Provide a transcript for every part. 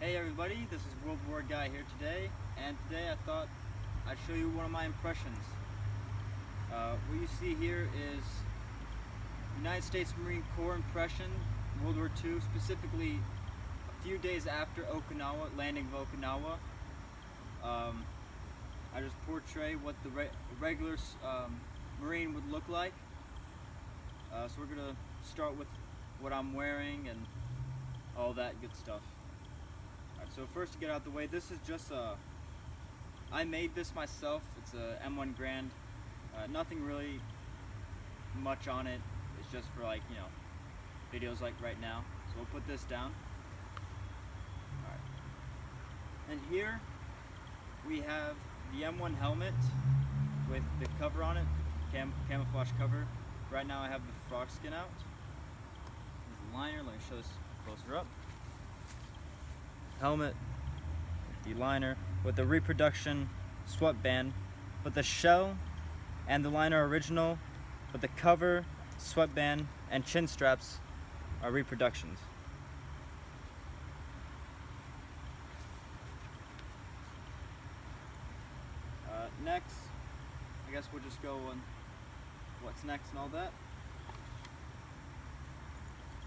Hey everybody, this is World War Guy here today, and today I thought I'd show you one of my impressions. What you see here is United States Marine Corps impression, World War II, specifically a few days after Okinawa, landing of Okinawa. I just portray what the regular Marine would look like. So we're going to start with what I'm wearing and all that good stuff. Alright, so first to get out the way, this is just I made this myself. It's a M1 Grand. Nothing really much on it. It's just for videos like right now. So we'll put this down. Alright. And here we have the M1 helmet with the cover on it, camouflage cover. Right now I have the frog skin out. There's the liner, let me show this closer up. Helmet, the liner with the reproduction sweatband, but the shell and the liner are original, but the cover, sweatband, and chin straps are reproductions. Next, I guess we'll just go on what's next and all that.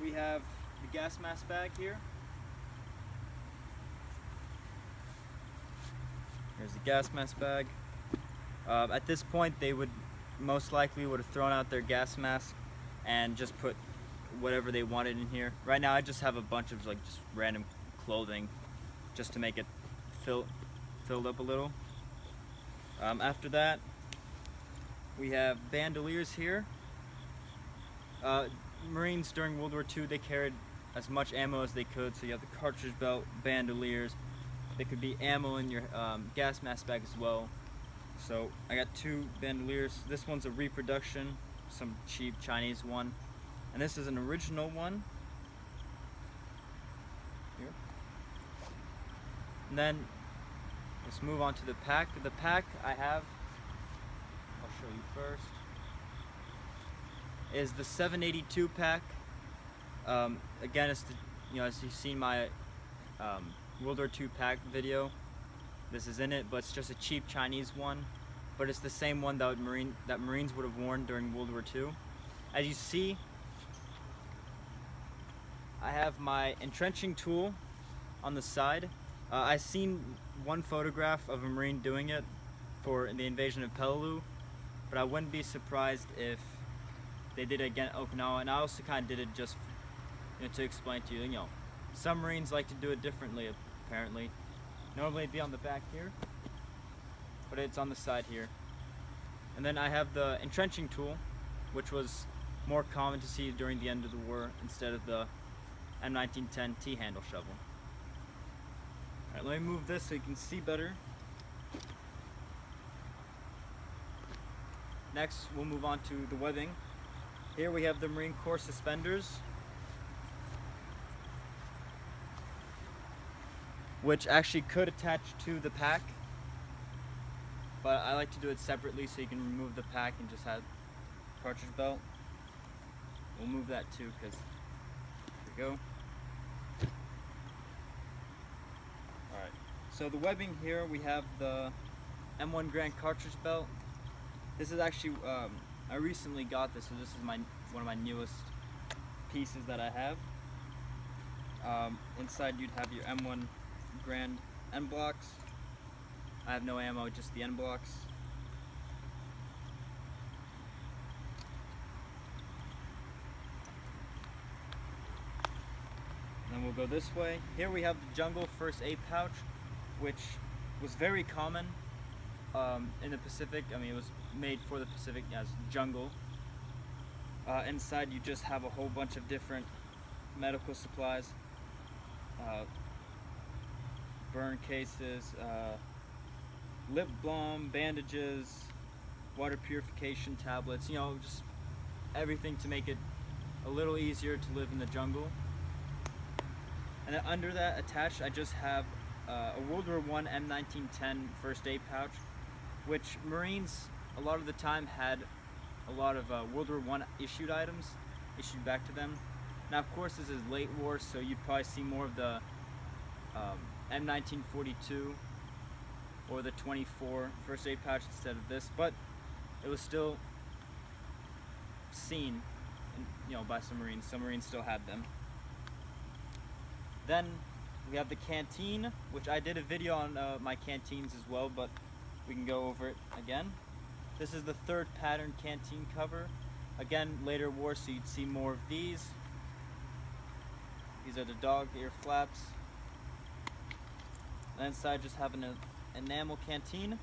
We have the gas mask bag here. Here's the gas mask bag. At this point, they would most likely would have thrown out their gas mask and just put whatever they wanted in here. Right now, I just have a bunch of just random clothing, just to make it filled up a little. After that, we have bandoliers here. Marines during World War II, they carried as much ammo as they could. So you have the cartridge belt, bandoliers. There could be ammo in your gas mask bag as well. So I got two bandoliers. This one's a reproduction, some cheap Chinese one. And this is an original one. Here. And then let's move on to the pack. The pack I have, I'll show you first, is the 782 pack. Again, it's the, as you've seen my World War II pack video, this is in it, but it's just a cheap Chinese one. But it's the same one that Marines would have worn during World War II. As you see, I have my entrenching tool on the side. I've seen one photograph of a Marine doing it for the invasion of Peleliu, but I wouldn't be surprised if they did it again at Okinawa. And I also kind of did it just to explain to you, some Marines like to do it differently, apparently. Normally it'd be on the back here, but it's on the side here. And then I have the entrenching tool, which was more common to see during the end of the war instead of the M1910 T-handle shovel. Alright, let me move this so you can see better. Next, we'll move on to the webbing. Here we have the Marine Corps suspenders, which actually could attach to the pack, but I like to do it separately so you can remove the pack and just have cartridge belt. We'll move that too, because there we go. Alright, so the webbing here, we have the M1 Grand cartridge belt. This is actually, I recently got this, so this is one of my newest pieces that I have. Inside you'd have your M1 Grand end blocks. I have no ammo, just the end blocks. And then we'll go this way. Here we have the Jungle First Aid pouch, which was very common in the Pacific. I mean, it was made for the Pacific as jungle. Inside you just have a whole bunch of different medical supplies. Burn cases, lip balm, bandages, water purification tablets, just everything to make it a little easier to live in the jungle. And then under that attached, I just have a World War I M1910 first aid pouch, which Marines a lot of the time had a lot of World War I issued items issued back to them. Now, of course, this is late war, so you'd probably see more of the M1942 or the 24 first aid pouch instead of this, but it was still seen, by some Marines. Some Marines still had them. Then we have the canteen, which I did a video on my canteens as well, but we can go over it again. This is the third pattern canteen cover. Again, later war, so you'd see more of these. These are the dog ear flaps. And inside just having an enamel canteen.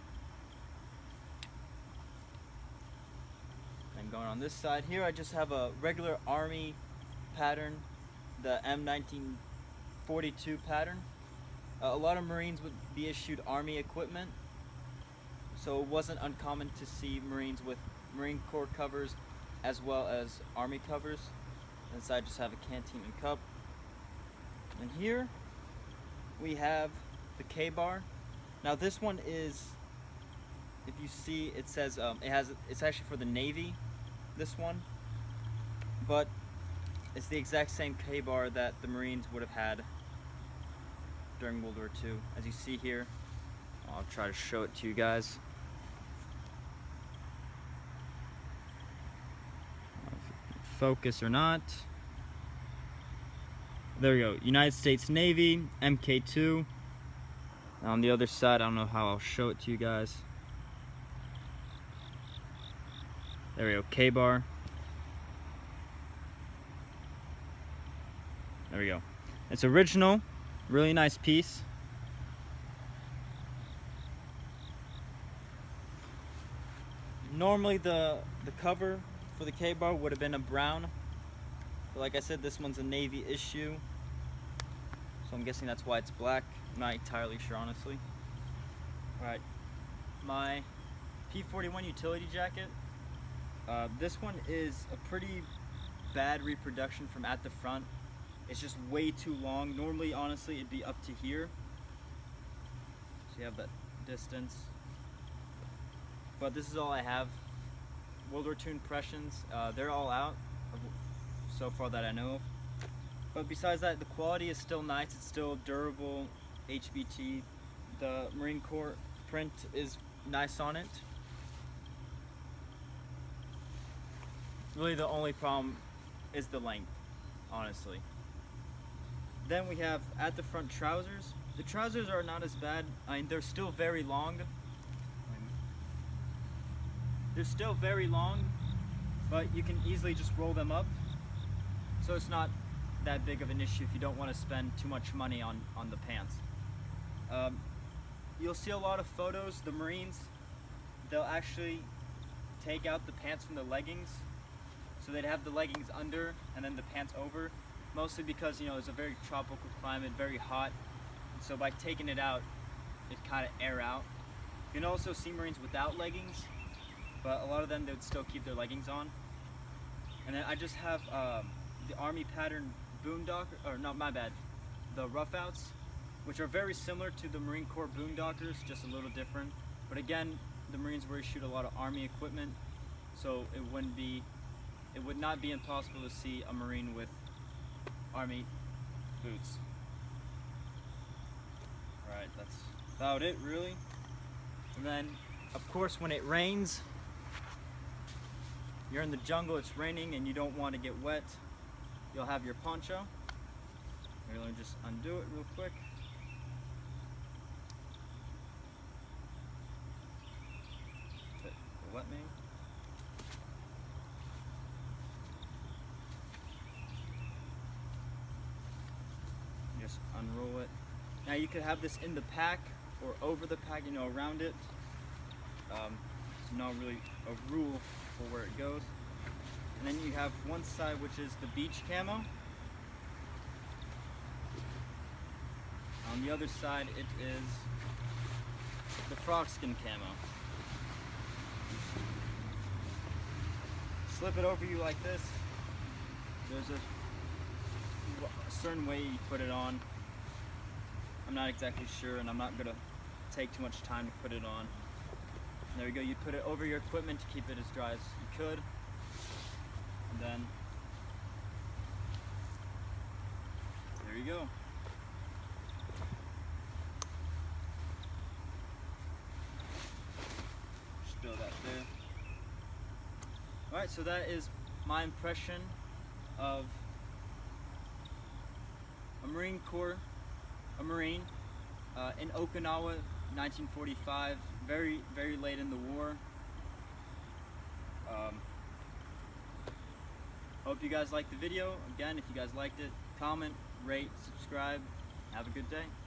And going on this side here, I just have a regular Army pattern, the M1942 pattern. A lot of Marines would be issued Army equipment, so it wasn't uncommon to see Marines with Marine Corps covers as well as Army covers. Inside just have a canteen and cup. And here we have the K-bar. Now this one is, if you see, it says it's actually for the Navy, this one, but it's the exact same K-bar that the Marines would have had during World War II. As you see here, I'll try to show it to you guys. Focus or not. There we go. United States Navy, MK2. On the other side, I don't know how I'll show it to you guys. There we go, K-bar. There we go. It's original, really nice piece. Normally the cover for the K-bar would have been a brown, but like I said, this one's a Navy issue, so I'm guessing that's why it's black. I'm not entirely sure, honestly. Alright, my P41 Utility Jacket. This one is a pretty bad reproduction from at the front. It's just way too long. Normally, honestly, it'd be up to here. So you have that distance. But this is all I have. World War II impressions, they're all out so far that I know of. But besides that, the quality is still nice. It's still durable, HBT. The Marine Corps print is nice on it. Really the only problem is the length, honestly. Then we have at the front trousers. The trousers are not as bad. I mean, they're still very long. They're still very long, but you can easily just roll them up. So it's not that big of an issue if you don't want to spend too much money on the pants. You'll see a lot of photos, the Marines, they'll actually take out the pants from the leggings. So they'd have the leggings under and then the pants over, mostly because, it's a very tropical climate, very hot. And so by taking it out, it kind of air out. You can also see Marines without leggings, but a lot of them, they would still keep their leggings on. And then I just have the Army pattern boondocker, or not, my bad, the roughouts, which are very similar to the Marine Corps boondockers, just a little different. But again, the Marines were issued a lot of Army equipment, so it would not be impossible to see a Marine with Army boots. Alright, that's about it, really. And then, of course, when it rains, you're in the jungle, it's raining, and you don't want to get wet, you'll have your poncho. Here, let me just undo it real quick. It'll wet me. Just unroll it. Now you could have this in the pack or over the pack, around it. It's not really a rule for where it goes. And then you have one side, which is the beach camo. On the other side, it is the frog skin camo. Slip it over you like this. There's a certain way you put it on. I'm not exactly sure, and I'm not gonna take too much time to put it on. There we go, you put it over your equipment to keep it as dry as you could. And then, there you go. Alright, so that is my impression of a Marine in Okinawa, 1945, very, very late in the war. Hope you guys liked the video. Again, if you guys liked it, comment, rate, subscribe. Have a good day.